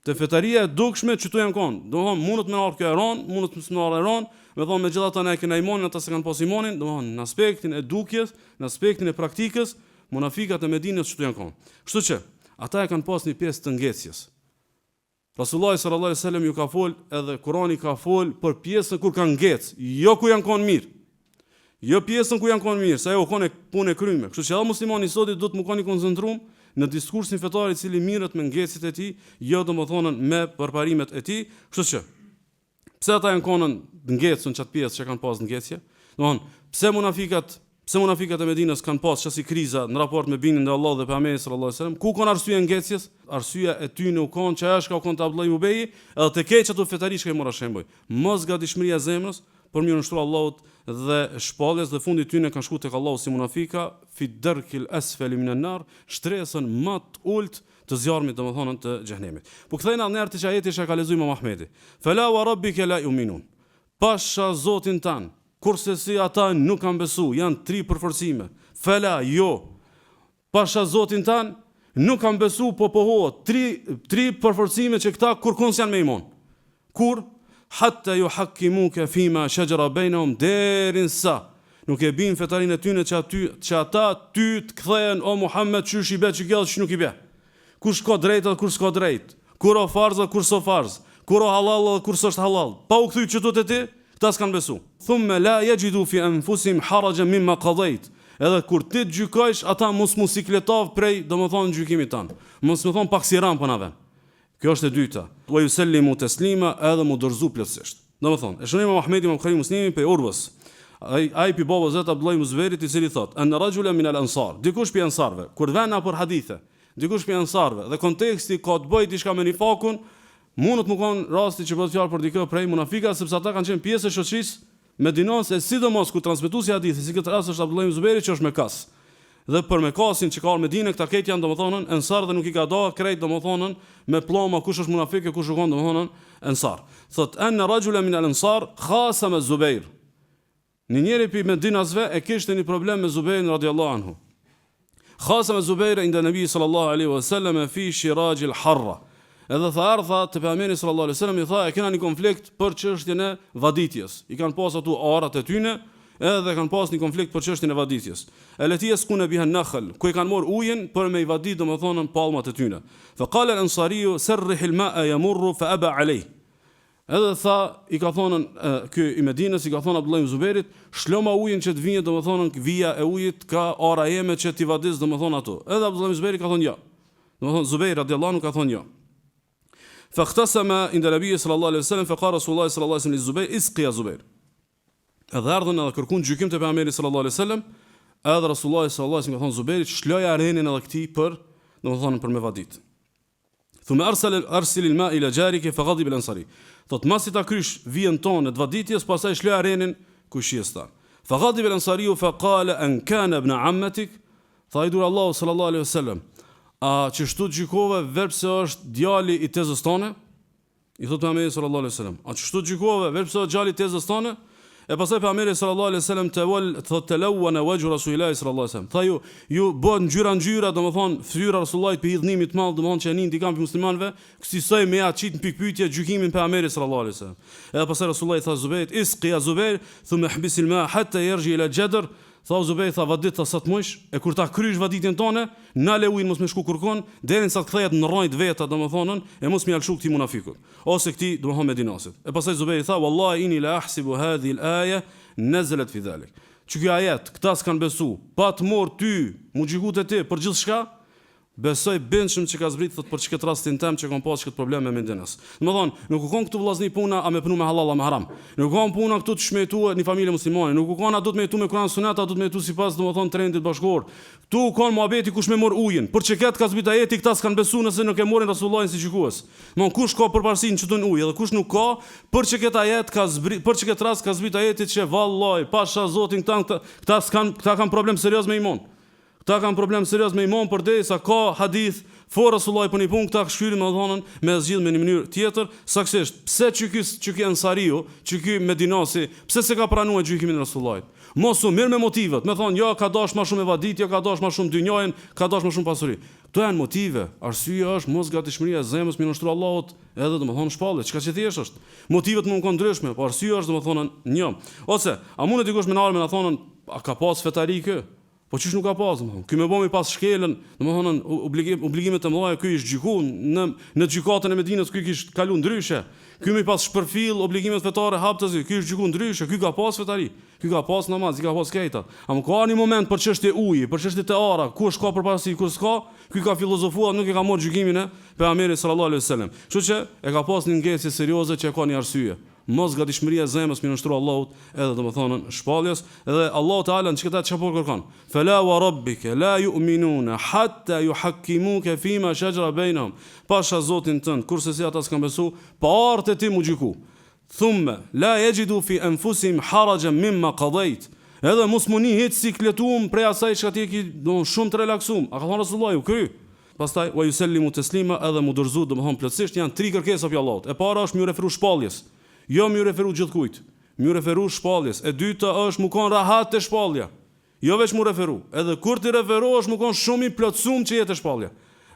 [SPEAKER 1] Te fetaria e dukshme çtu janë kon. Domthon mundet me ardh kjo Iran, mundet me ardh Iran, me thonë megjithatë ne kemi imanin, ata se kanë pas imanin, domthon në aspektin e dukjes, në aspektin e praktikës, munafikat e Medinës çtu janë kon. Kështu që ata e kanë pas një pjesë të ngecjes. Rasulullah sallallahu alaihi wasallam ju ka fol, edhe Kurani ka fol për pjesën kur kanë ngec, jo ku janë kon mirë. Jo pjesën ku janë konë mirë, sa ajo konë punë e kryme. Kështu që edhe muslimani i sotit do të më kanë koncentruar në diskursin fetar i cili mirret me ngecit e tij, jo domethënë me përparimet e tij. Kështu që pse ata janë konë ngecën çat pjesë që kanë pas ngecje? Domthonë, pse munafikat e Medinës kanë pas çasi kriza në raport me bindjen e Allahut dhe pejgamberit sallallahu alajhi wasallam? Ku kanë arsyeja ngecjes? Arsyeja e tyre u kanë që është ka kon Abdullah ibn Ubay, edhe te keq ato fetarish që mora shemboj. Mos gatishmëria e zemrës për mirë nështruar Allahut dhe shpalljes dhe fundit tyne kanë shku tek Allahu si munafika fi darkil asfali minan nar, shtresën më të ulët të zjarmit domethënë të xhenemit. Po kthejna në artë që ajeti që ka lexuar Imam Ahmedi. Fala wa rabbika la yu'minun. Pasha Zotin tan, kurse si ata nuk kanë besu, janë 3 përforcime. Fala jo. Pasha Zotin tan, nuk kanë besu, po pohohet. 3 përforcime që këta kurkuns janë me iman. Kur hatta yuhakkimuka fima shajara bainahum, derin sa nuk e bin fetarin e tyne që ata ty të kthehen o Muhammed çysh i bë çikell që nuk i bë. Kush ka drejt kur s'ka drejt, kur o farz kur s'o farz, kur o halal kur s'është halal. Pa u kthy çdo te ti, këta s'kan besu. Thumma la yajidu fi anfusihim harajan mimma qadait. Edhe kur ti gjykojsh, ata mos sikletov prej domethënë gjykimit tan. Mos më thon pak si ram po na vën. Kjo është e dyta. Wa yusallimu taslima, edhe mu dorëzu plotësisht. Domethënë, e shënim Muhamedi ibn Buhari Muslimi pe Urwas. Ai pi baba zot Abdullah ibn Zubairit i cili thot: "An rajula min al-ansar", dikush pi ansarve. Kur vëna për hadithe, dikush pi ansarve dhe konteksti ka të bëjë diçka me nifakun, mund të më kon rasti që bëhet fjalë për dikë prej munafika, sepse ata kanë qenë pjesë e shoqërisë medinase, sidomos ku transmetuesi hadithi, si këtë rast është Abdullah ibn Zubairi që është Mekas. Dhe për Mekasin që ka në Medinë, këta ketë janë domethënë ensar dhe nuk i ka do krejt domethënë me plloma kush është munafik e kush është domethënë ensar. Thot an rajula min al-ansar khasama Zubair. Një njeri pi Medinasve e kishte një problem me Zubairin radhiyallahu anhu. Khasama Zubair inda Nabi sallallahu alaihi wasallam fi shiraj al-harra. Edhe tha te pejgamberi sallallahu alaihi wasallam i tha e kena një konflikt për çështjen e vaditjes. I kanë pas atu arat e tyne, edhe kanë pas një konflikt për çështjen e vaditjes. Elatiya skuna biha an-nakhl, ku i kanë marr ujin për me i vadit domethënë palmat e tyne. Fa qala al-ansari sarrih al-ma'a yamurru fa aba alayh. Edhe tha i ka thonë ky i Medinës i ka thonë Abdullah ibn Zubairit, shloma ujin që të vijë domethënë vija e ujit ka ara jeme që ti vadis domethënë ato. Edhe Abdullah ibn Zubairi ka thonë jo. Domethënë Zubair radhiyallahu anhu ka thonë jo. فاختصم عند النبي صلى الله عليه وسلم فقال رسول الله صلى الله عليه وسلم للزبير اسقي يا زبير. Edhe ardhën edhe kërkuan gjykim te pejgamberi sallallahu alaihi wasallam, Edhe Rasulullah sallallahu alaihi wasallam ka thonë Zubairit, shloj arenin edhe këtij për me vadit. Thumma arsil al-ma' ila jarika fa ghadib al-ansari. Thot masi ta krysh vijën tonë të vaditjes, pastaj shloj arenin kushjes tan. Fa ghadib al-ansari fa qala an kana ibn ammatik. Tha i dur Allahu sallallahu alaihi wasallam, a çështu gjykove verpse është djali i tezës tonë? I thot pejgamberi sallallahu alaihi wasallam, a çështu gjykove verpse është djali i tezës tonë? E pastaj pejgamberi sallallahu alaihi wasallam talawana wajhu rasulillahi sallallahu alaihi wasallam. Tha ju bën ngjyra, domethënë fytyra Rasulullahit për hidhnimit të madh, domethënë që nin ti kampi muslimanëve, kësaj me ja çit në pikë pyetje gjykimin pejgamberit sallallahu alaihi wasallam. Edhe pastaj Rasulullahi tha Zubairit, isqi ya Zubair, thumma ihbis al-ma hatta yarji ila al-jadr. Tha Zubair, tha vadit ta sa të mush, e kur ta krysh vaditjen tonë, na le ujin mos më shku kurkon, deri sa të kthehet në rrojt veta, domethënë, e mos më alshu këtij munafikut, ose këtij domethënë Medinasit. E pastaj Zubair tha, wallahi inni la ahsibu hadhihi al-aya nazalat fi dhalik. Që ky ajet, këta s'kan besu, pa të marr ty, mu xhikut e ti për gjithçka, besoj bindshëm që ka zbrit thot për çka rastin tem që kam pas këtë problem me Medinas. Domethënë, nuk u kon këtu vllazni puna a me punu me halal a me haram. Nuk u kon puna këtu të shmetua në familje muslimane, nuk u kon a do të me jetu me Kur'an Sunet, a do të me jetu sipas domethënë trendit bashkëkor. Ktu u kon muhabeti kush me mor ujin. Për çeket ka zbrit ajeti këta s'kan besu nëse nuk e morin Rasulullahin si gjykues. Domthon kush ka përparësinë çdo ujë edhe kush nuk ka, për çeket ajet ka zbrit, për çeket rast ka zbrit ajeti që vallahi pasha Zotin këta kanë problem serioz me iman. Këta kanë problem serioz me iman përderisa ka hadith for Rasulullahi për një punë, këta shkryrin me dhonën me zgjidh me një mënyrë tjetër, saktësisht pse që ky Ansariu, që ky Medinasi, pse se ka pranuar gjykimin e Rasulullahit? Mos u mirë me motivet, me thonë jo ka dash më shumë e vadit, jo ka dash më shumë dynjojën, ka dash më shumë pasuri. Kto janë motive. Arsyeja është mos gatishmëria e zemrës me nushtru Allahut, edhe domethënë shpallje, çka që thjesht është. Motivet mund të ndryshme, por arsyeja është domethënë një. Ose a mund të dikush me nalë me na thonë a ka pas fetari kë? Po çish nuk ka pas, domethënë. Ky më bëmi pas shkelën, domethënë obligimet e mëdha, ky ish gjykuar në gjykatën e Medinës, ky kish kalu ndryshe. Ky më pas shpërfill obligimet fetare haptazi, ky ish gjykuar ndryshe, ky ka pas fetari, ky ka pas namaz, ky ka pas këta. Am ka një moment për çështje uji, për çështje të ara, kush ka përparësi, kush s'ka, ky ka filozofuar, nuk e ka marrë gjykimin e pejgamberit sallallahu alaihi wasallam. Kështu që e ka pas një ngjese serioze që ka një arsye. Mos gatishmëria e zemrës me nushtru Allahut, edhe domethënë shpalljes, edhe Allahu Teala në çka çapo kërkon. Fala wa rabbika la yu'minuna hatta yuhakkimuka fima shajara bainahum. Pasha Zotin tënd, kurse si ata s'kan besu, pa ardhur ti mu gjyku. Thumma la yajidu fi anfusihim harajan mimma qadait. Edhe mos muni hiç sikletum prej asaj çka ti ke shumë të relaksum. A ka thënë Resulullah u kry. Pastaj wa yusallimu taslima, edhe mu dorzu domethënë plotësisht janë tri kërkesa për Allahut. E para është më referu shpalljes. Jo më referu gjithkujt, më referu shpalljes. E dyta është më kon rahat të shpallja. Jo veç më referu. Edhe kur ti referohesh më kon shumë i plotësuar që jetë shpallja.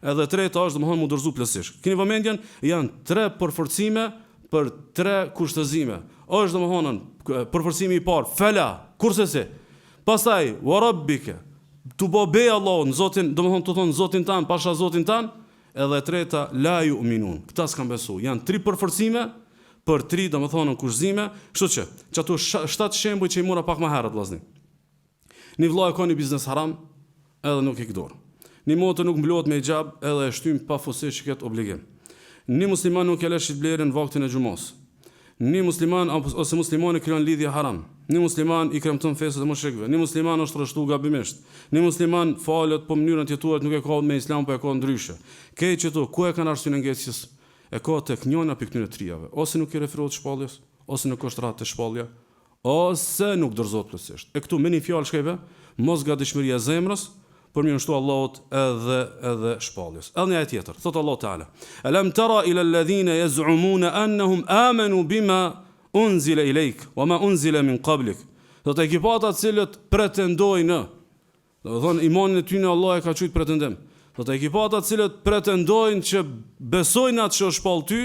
[SPEAKER 1] Edhe treta është domethënë më dorzu plotësisht. Keni vëmendjen, janë tre përforcime për tre kushtëzime. Është domethënë përforcimi i parë, fela, kurse si. Pastaj wa rabbika, tu bobe Allahun, Zotin, domethënë tu thon Zotin tan, pasha Zotin tan, edhe treta la yu'minun. Këta s'kan besu. Janë tri përforcime për tri domethënë kushzime, kështu që ato 7 shembuj që i mora pak më herët vllazni. Një vëllai ka një biznes haram, edhe nuk i kdor. Një motë nuk mblohet me xhab, edhe e shtym pafusisht që ket obligim. Një musliman nuk e lësh të blerën në vaktin e xumos. Një musliman ose muslimani krijon lidhje haram. Një musliman i kremton fesët e mushrikëve. Një musliman është rreshtuar gabimisht. Një musliman falet po mënyrën të jetuar nuk e ka me islam, po e ka ndryshe. Këto që ku e kanë arsyeën e ngjeshjes? E ka tek njëna pikë këtyre trijave, ose nuk i referohet shpalljes, ose nuk është rreth të shpallja, ose nuk dorëzohet plotësisht. E këtu me një fjalë shkëve, mos gatishmëria e zemrës për më nështu Allahut edhe shpalljes. Edhe një ajet tjetër, thot Allahu Teala: "Alam tara ila alladhina yaz'umuna annahum amanu bima unzila ilayk wa ma unzila min qablik." Do të ekipata të cilët pretendojnë, do të thonë imanin e tyre Allah e ka thujt pretendim. Do të ekipata të cilët pretendojnë që besojnë atë që është shpall ty,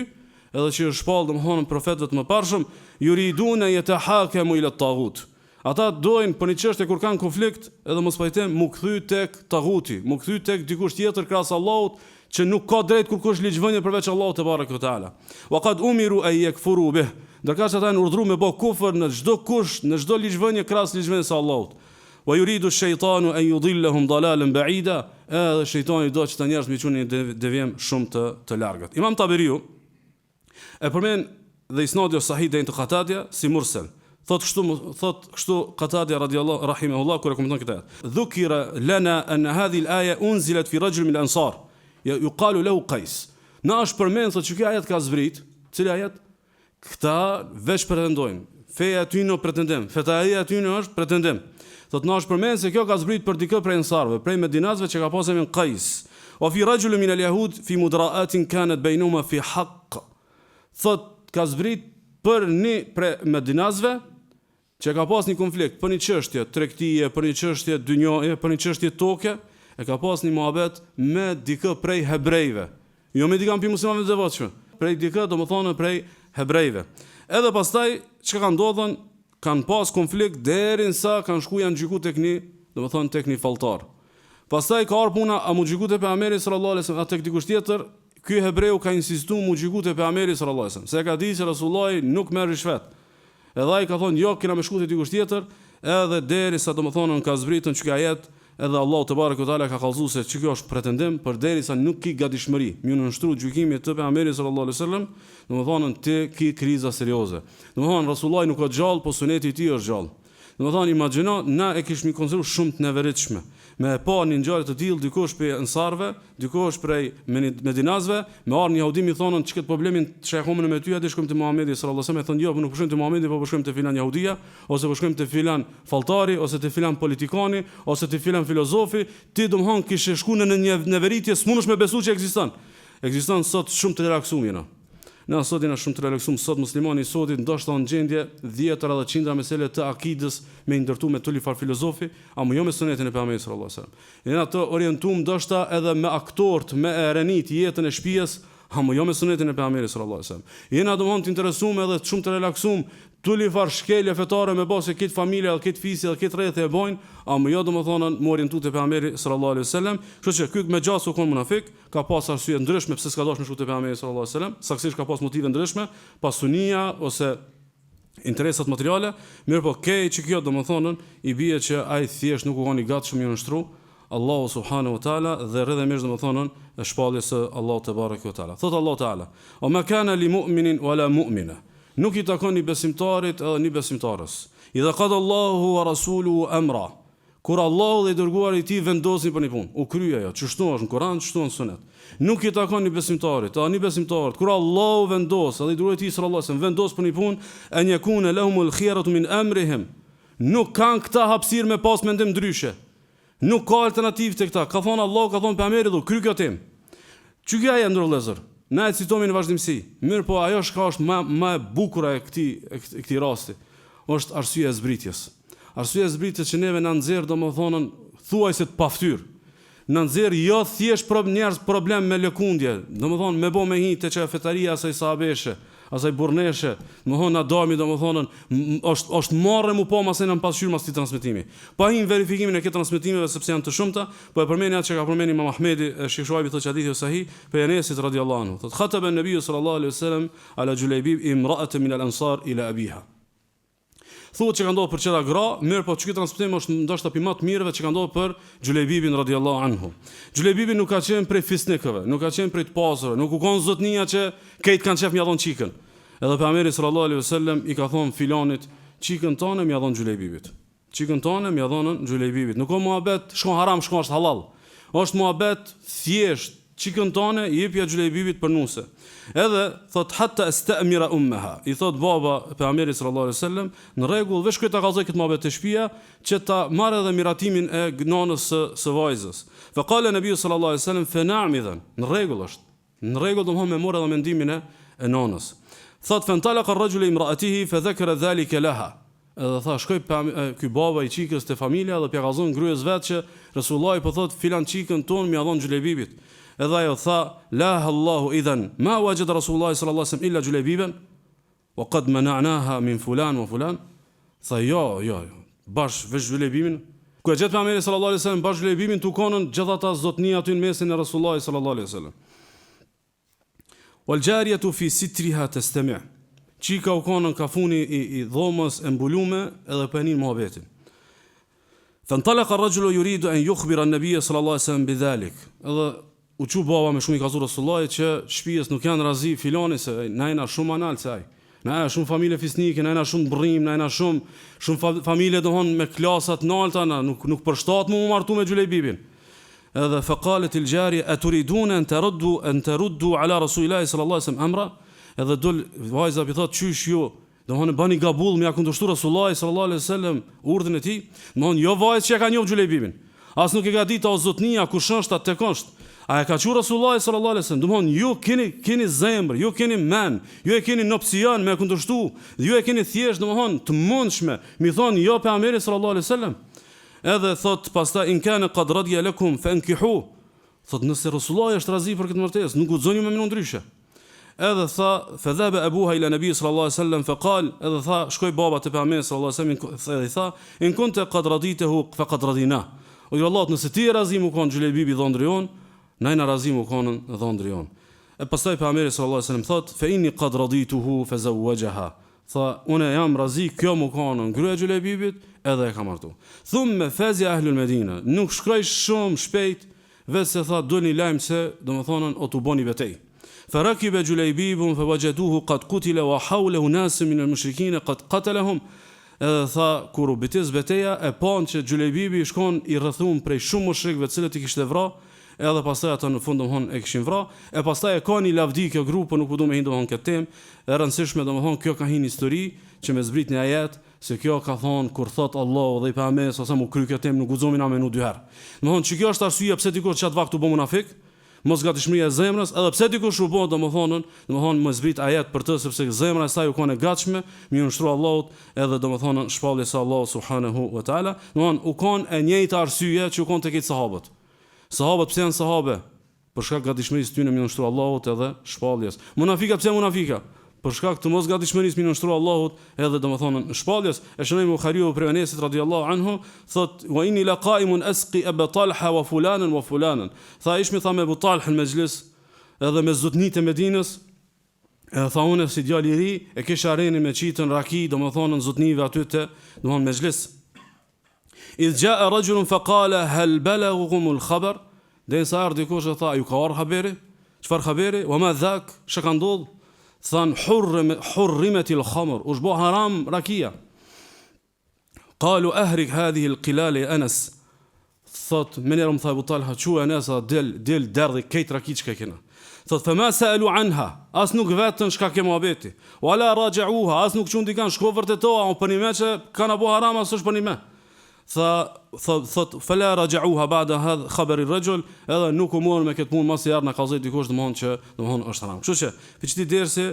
[SPEAKER 1] edhe që është shpall domthonë profetët më parshëm, yuriduna yatahakamu ila at-taghut. Ata dojnë për një çështje kur kanë konflikt, edhe mos pajtem, mu kthy tek taghuti, mu kthy tek dikush tjetër krahas Allahut, që nuk ka drejt kurkush ligjvënie përveç Allahut te baraka taala. Wa qad umiru an yakfuru bih. Ndërkësh ata janë urdhëruar me bë kufër në çdo kush, në çdo ligjvënie krahas ligjvënies së Allahut. Wa yuridu ash-shaytanu an yudillahum dalalan ba'ida. Edhe shejtani do që ta njerëz me çunin devijim shumë të largët. Imam Taberiu e përmend dhe isnadi sahih deri te Qatadia si mursal. Thot kështu Qatadi radiallahu rahimahullah kur e komenton këtë ajet. Dhukira lana an hadhihi al-aya unzilat fi rajul min al-ansar yuqalu lahu Qais. Na është përmend se kjo ajet ka zbrit, cili ajet? Këta veç pretendojnë. Feja aty në pretendim, fetaria aty në është pretendim. Thot na është përmend se kjo ka zbrit për dikë prej ansarëve, prej medinasve që ka pasur emrin Qais. Wa fi rajul min al-yahud fi mudra'atin kanat baynahuma fi haqq. Thot ka zbrit për një prej medinasve që ka pas një konflikt për një çështje tregtie, për një çështje dynjaje, për një çështje toke, e ka pas një muhabet me dikë prej hebrejve. Jo me dikë pi muslimanëve të devotshëm, prej dikë domethënë prej hebrejve. Edhe pastaj çka ka ndodhur, kanë pas konflikt derinsa kanë shku janë gjyku tek një, domethënë tek një falltar. Pastaj ka ardhur puna a mu gjyku te pejgamberi sallallahu alajhi wasallam tek dikush tjetër, ky hebreu ka insistuar mu gjyku te pejgamberi sallallahu alajhi wasallam. Se ka ditë se Rasullullah nuk merr rishvet. Edhe ai ka thonë, jo, kena me shku te dikush tjetër, edhe derisa domethënë ka zbritën çka ajet, edhe Allahu te barekuhu teala ka kallëzuar se kjo është pretendim, përderisa nuk ki gatishmëri, më nënshtru gjykimit të pejgamberit sallallahu alajhi wasallam, domethënë ti ki kriza serioze. Domethënë Rasullullah nuk ka gjallë, po suneti i tij është gjallë. Domethënë imagjino, na e kishmi konsideruar shumë të neveritshme. Me e pa një ngjarje të tillë dikush prej ansarëve, dikush prej medinasve, me ardh një jehudi mi thonë çka problemin shehom në me ty atë shkojmë te Muhamedi sallallahu alajhi wasallam, e thonë jo, nuk po shkojmë te Muhamedi, po shkojmë te filan jehudia, ose po shkojmë te filan falltari, ose te filan politikani, ose te filan filozofi, ti domthon kishe shku në një neveritje, s'mundesh me besu që ekziston. Ekziston sot shumë të relaksuar jena. Na sot jena shumë të relaksuar, sot muslimani sotit ndoshta në gjendje 10 edhe 100 mesele të akidës me ndërtu me tuli far filozofi, apo jo me sunetin e pejgamberit sallallahu alajhi wasallam. Jena të orientuar ndoshta edhe me aktort, me erenit jetën e shtëpisë, apo jo me sunetin e pejgamberit sallallahu alajhi wasallam. Jena domthon të interesuar edhe shumë të relaksuar, tuli far shkelje fetare me base këtë familje, këtë fisi, këtë rreth e bojnë, apo jo domethënë më orientuar te pejgamberi sallallahu alajhi wasallam. Kështu që ky me gjasu kon munafik, ka pas arsye ndryshme pse s'ka dashur me shku te pejgamberi sallallahu alajhi wasallam, saktësisht ka pas motive ndryshme, pasunia ose interesat materiale, mirë po keq që kjo domethënë i bie që ai thjesht nuk u kanë i gatshëm ju nështru Allahu subhanahu wa taala dhe rrëdhëmisht domethënë e shpalljes së Allahu te barekuhu teala. Thot Allahu teala: "O ma kana li mu'minin wala mu'mina." Nuk i takon një besimtarit edhe një besimtarës. Idha qada Allahu wa rasuluhu amra. Kur Allahu dhe i dërguari i tij vendosin për një punë, u krye ajo, çështu është në Kur'an, çështu në Sunet. Nuk i takon një besimtarit, edhe një besimtarit, kur Allahu vendos, edhe i dërguari i tij sallallahu alajhi wasallam vendos për një punë, an yakuna lahumul khiyaratu min amrihim. Nuk kanë këta hapësirë me pas mendim ndryshe. Nuk ka alternativë te këta. Ka thonë Allahu, ka thonë pejgamberi, do kry kjo temë. Çuqja e ndër vëllezër. Na e citomi në vazhdimsi. Mirë po ajo është më e bukur e këtij rasti. Është arsyeja e zbritjes. Arsyeja e zbritjes që neve na nxjerr domethënë thuajse të paftyr. Na nxjerr jo thjesht njerëz problem me lëkundje, domethënë me bë me hitë që fetaria asaj sahabeshe, asaj burneshe, domethënë Adami domethënë është marrë mu po masë në pasqyrë mas ti transmetimi. Pa hin verifikimin e këtij transmetimeve sepse janë të shumta, po e përmeni atë që ka përmeni Imam Ahmedi, Sheikh Shuaibi thotë hadithi sahih për Enesit radhiyallahu anhu. Thotë khataba an-nabiy sallallahu alaihi wasallam ala Julaybib imra'atan min al-ansar ila abiha. Thuhet që ka ndodhur për çeta gra, mirë po çka transmetim është ndoshta pi më të mirëve që ka ndodhur për Julaybibin radhiyallahu anhu. Julaybibi nuk ka qenë prej fisnikëve, nuk ka qenë prej të pasërve, nuk u kon zotnia që këtë kanë qef mja dhon çikën. Edhe pejgamberi sallallahu alaihi wasallam i ka thonë filanit, çikën tonë mja dhon Julaybibit. Çikën tonë mja dhonën Julaybibit. Nuk ka muhabet, shkon haram, shkon është halal. Është muhabet thjesht, çikën tonë i jepja Julaybibit për nuse. Edhe thot hatta astamira ummaha. I thot baba pejgamberit sallallahu alaihi wasallam, në rregull, veç këtë ta kallzoj këtë mohabet të shtëpia, që ta marrë edhe miratimin e nënës së vajzës. Fa qala nabiu sallallahu alaihi wasallam fa na'am idhan. Në rregull është. Në rregull domthon me morë edhe mendimin e nënës. Thot fa talaqa ar-rajulu imra'atihi fa dhakara dhalika laha. Edhe tha shkoi ky baba i çikës te familja dhe pjekazon gryes vet që Resulullah po thot filan çikën ton më dhon Julaybibit. Edhe ajo tha la Allahu idhan ma wajada Rasulullah sallallahu alaihi wasallam illa Julaybiban wa qad mana'naha min fulan wa fulan. Tha jo, bash veç Julaybibin. Ku e gjet pejgamberi sallallahu alaihi wasallam bash Julaybibin tu konën gjithata zotnia aty në mesin e Rasulullah sallallahu alaihi wasallam. Wal jariyatu fi sitriha tastami'. Çika u konën kafuni i dhomës e mbulume edhe panin muhabetin. Fantalaqa ar-rajulu yuridu an yukhbira an-nabiy sallallahu alaihi wasallam bidhalik. Edhe u çu baba me shumë i ka thur Resulullah që shtëpis nuk janë razi filani se najna shumë anal se ai. Na shumë familje fisnike, na shumë bërrim, na shumë familje me klasat nalta, nuk përshtat mu martu me Gjulejbibin. Edhe faqalet il gjari, aturidun an taruddu ala Rasulillahi sallallahu alaihi wasallam amra, edhe dol vajza pi thot qysh ju, bani gabull me ja kundërshtu Rasulillahi sallallahu alaihi wasallam urdhën e tij, jo vajzë që ja ka njoh Gjulejbibin. As nuk e ka ditë o zotnia kush është atë tek është. A e ka thënë Rasulillahi sallallahu alaihi wasallam, ju keni zemër, ju keni men, ju e keni në opsion me kundërshtu, ju e keni thjesht të mundshme, mi thon jo pejgamberi sallallahu alaihi wasallam. Edhe thot pastaj in kana qad radiya lakum fankihu. Thot nëse Rasulillahi është razi për këtë martesë, nuk guxoni më mënu ndryshe. Edhe tha fadhaba abuha ila nabi sallallahu alaihi wasallam faqal, edhe tha shkoi baba te pejgamberi sallallahu alaihi wasallam, edhe tha in kunta qad raditahu faqad radina. O Allah, nëse ti e razi mu kon Gjulejbibi dhondri jon, najna razim u konën dhondri jon. E pastaj pejgamberi sallallahu alaihi wasallam thot fa inni qad radituhu fazawwajaha. Tha unë jam razi kjo mu konën gruaja e Gjulejbibit, edhe e ka martu. Thumë fazi ahlul Medina, nuk shkoi shumë shpejt, vetë se tha doni lajm se domethënë o tu boni betej. Farakiba Gjulejbibun fawajaduhu qad qutila wa hawlahu nas min al-mushrikin qad qatalahum. Edhe tha kur u bitis beteja e pan që Gjulejbibi shkon i rrethum prej shumë mushrikëve të cilët i kishte vrarë, edhe pastaj ata në fund e kishin vrarë, e pastaj e ka një lavdi kjo grup, nuk po du me hin këtë temë, e rëndësishme kjo ka hin histori që me zbrit një ajet se kjo ka thonë kur thot Allah dhe i pejgamberi ose mu kry kjo temë nuk guxomi na menu dy herë. Domethënë që kjo është arsyeja pse dikush çat vakt u bë munafik, mos gatishmëria e zemrës, edhe pse dikush u bë domethënë më zbrit ajet për të sepse zemra e saj u kon e gatshme, më unshtru Allahut edhe domethënë shpalljes së Allahut subhanahu wa taala, domethënë u kon e njëjta arsye që u kon tek i sahabët. Sahabët pse janë sahabe? Për shkak gatishmërisë tyre më unshtru Allahut edhe shpalljes. Munafikat pse munafika? Për shkak të mos gatishmërisë më unshtru Allahut edhe domethënë shpalljes. E shënoi Buhariu për Enesit radhiyallahu anhu, thot wa inni laqaimun asqi Abu Talha wa fulanan wa fulanan. Tha ishmi tha me Abu Talha në mezhlis edhe me zotnitë e Medinës. Edhe tha unë si djalë i ri e kisha rënë me çitën raki, domethënë zotnive aty te domethënë mezhlis. Idh jaa rajulun faqala hal balaghukum al-khabar? Dhe sa ardhi kush e tha ju ka ardhur haberi? Çfarë haberi? Wa ma dhak? Çka ka ndodhur? Than hurrimat al-khamr, u zbo haram rakia. Qalu ahrik hadhihi al-qilal ya Anas. Thot menerum tha Abu Talha çu Anas del derdhi këtë raki çka kena. Thot fama saalu anha, as nuk vetën çka ke muhabeti. Wala raja'uha, as nuk çundi kan shko vërtetoa, po një që kanë apo haram as është po një. Thot fala raja'uha ba'da hadha khabar ar-rajul, edhe nuk u morën me këtë punë mos i ardh na kallzoi dikush domthon që domthon është haram. Kështu që fiçti dersi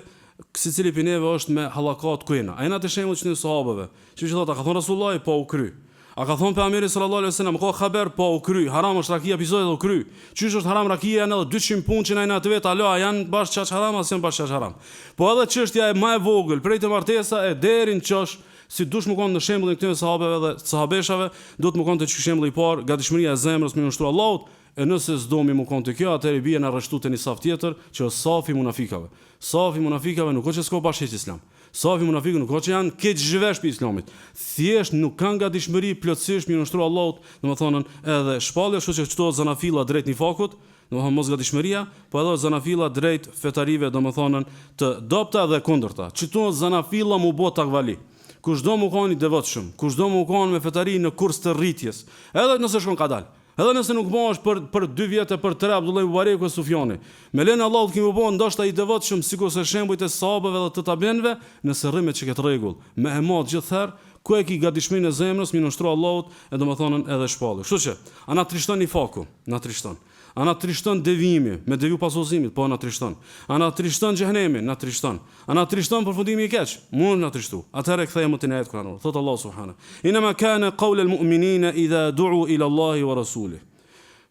[SPEAKER 1] secili pineve është me hallakat kuina. Ai na të shembull që në sahabeve. Që thotë ka thon Rasullullah po u kry. A ka thon pejgamberi sallallahu alaihi wasallam ka haber po u kry. Haram është rakia episodi dhe u kry. Çish është haram rakia janë edhe 200 punë që na atë vet alo janë bash çaç haram as janë bash çaç haram. Po edhe çështja e më e vogël prej të martesa e deri në çosh si dush më konë në shembullin këtyre sahabeve dhe sahabeshave, duhet më konë të shembulli i parë, gatishmëria e zemrës me ushtru Allahut, e nëse s'domi më konë të kjo, atëherë bie në arreshtu te një saf tjetër, që është safi munafikave. Safi munafikave nuk ka që s'ka bashkë islam. Safi munafikë nuk ka që janë keq zhvesh për islamit. Thjesht nuk kanë gatishmëri plotësisht me ushtru Allahut, domethënë edhe shpallja, kështu që çto zanafilla drejt nifakut, domethënë mos gatishmëria, po edhe zanafilla drejt fetarive, domethënë të dobta dhe kundërta. Çto zanafilla mu bë takvali. Kushdo më kanë i devotshëm, kushdo më kanë me fetari në kurs të rritjes, edhe nëse shkon ka dal. Edhe nëse nuk bëhesh për 2 vjet e për 3 Abdullah Mubareku e Sufjani. Me lenë Allahut kimi bën ndoshta i devotshëm sikur se shembujt e sahabëve dhe të tabiinëve, nëse rrimë që këtë rregull. Me emot gjithherë ku e ki gatishmërinë e zemrës, mi ushtru Allahut e domethënë edhe shpallë. Kështu që ana trishton i faku, na trishton. Ana trishton devijimi, me deviju pas udhëzimit, po ana trishton. Ana trishton xhehenemi, na trishton. Ana trishton përfundimi i keq, mund na trishtu. Atëherë kthehemi te ayat Kur'anit. Thot Allah subhanahu: "Inma kana qawlu al-mu'minina idha du'u ila Allahi wa rasulih."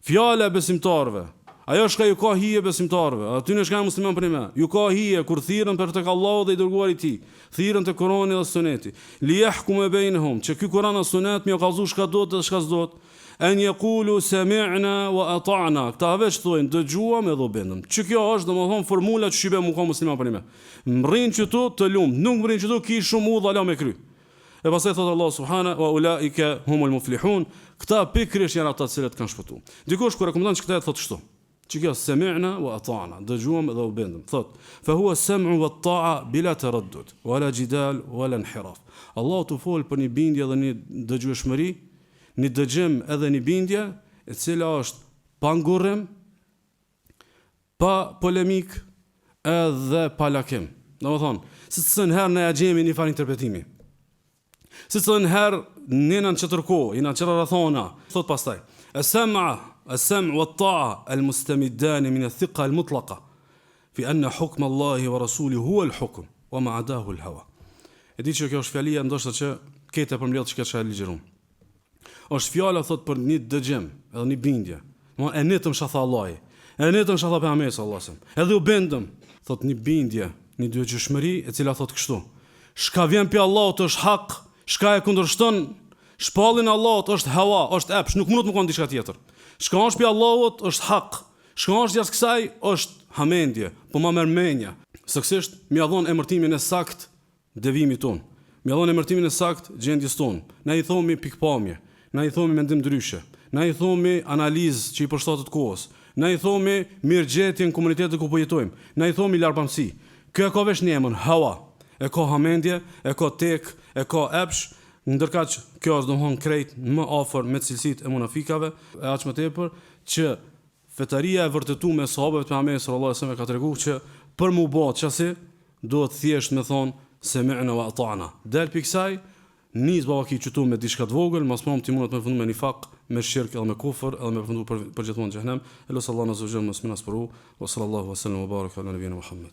[SPEAKER 1] Fjala besimtarëve. Ajo shka ju ka hije besimtarëve. Aty në shka musliman për një. Ju ka hije kur thirrën për tek Allahu dhe i dërguari i tij. Thirrën te Kurani dhe Suneti. Li yahkum bainahum. Që ky Kur'an dhe Sunet më kallzu çka do të çka s'do. An yaqulu sami'na wa ata'na. Këta veç thonë dëgjuam edhe u bendëm. Që kjo është domethënë formula që shqipe mu ka musliman për një. Mrrin që tu të lumt, nuk mrrin që tu ki shumë udhë ala me kry. E pastaj thot Allah subhanahu wa ulaika humul muflihun. Këta pikërisht janë ata të cilët kanë shpëtuar. Dikush kur rekomandon që këta thotë kështu. Që kjo sami'na wa ata'na, dëgjuam dhe u bendëm. Thot, fa huwa as-sam'u wa at-ta'a bila taraddud, wala jidal, wala inhiraf. Allahu të fol për një bindje dhe një dëgjueshmëri, një dëgjim edhe një bindje, e cila është pa ngurrim, pa polemik, edhe pa lakim. Domethënë, si të thënë herë ne ja gjemi një farë interpretimi. Si të thënë herë nëna në çetër kohë, ina çetër rrethona. Thot pastaj, السمع والطاعة المستمدان من الثقة المطلقة في أن حكم الله ورسوله هو الحكم وما عداه الهوى. E di që kjo është fjalia ndoshta që ketë përmbledh çka çfarë ligjërum. Është fjala thot për një dëgjim, edhe një bindje. Domthonë e netëm shatha Allahi, e netëm shatha pejgamberi sallallahu alajhi wasallam. Edhe u bendëm, thot një bindje, një dëgjueshmëri e cila thot kështu. Shka vjen pi Allahut është hak, shka e kundërshton shpallin Allahut është hawa, është epsh, nuk mund të më kon diçka tjetër. Shka është pi Allahut është hak, shka është jashtë kësaj është hamendje, po ma mërmenja. Saksisht, mi adhon emërtimin e sakt devimit ton. Mi adhon emërtimin e sakt gjendjes ton. Na i thomi pikpamje, na i thomi mendim ndryshe, na i thomi analizë që i përshtatet kohës, na i thomi mirëgjetje në komunitetet ku po jetojmë, na i thomi larpamsi. Kjo e ka vesh një emër, hawa, e ka hamendje, e ka tek, e ka epsh. Ndërkaq kjo është domthon krejt më afër me cilësitë e munafikave, e aq më tepër që fetaria e vërtetuar me sahabët e Pejgamberit sallallahu alajhi wasallam ka treguar që për mu bë çasi duhet thjesht me thon sami'na wa ata'na. Del piksaj nis bavaki çutu me diçka të vogël, mos pam ti mundet me fundu me nifak, me shirk edhe me kufër, edhe me fundu për gjithmonë në xhenem. Elos Allahu azza wa jalla mos më naspru wa sallallahu wa sallam wa baraka ala nabiyina Muhammad.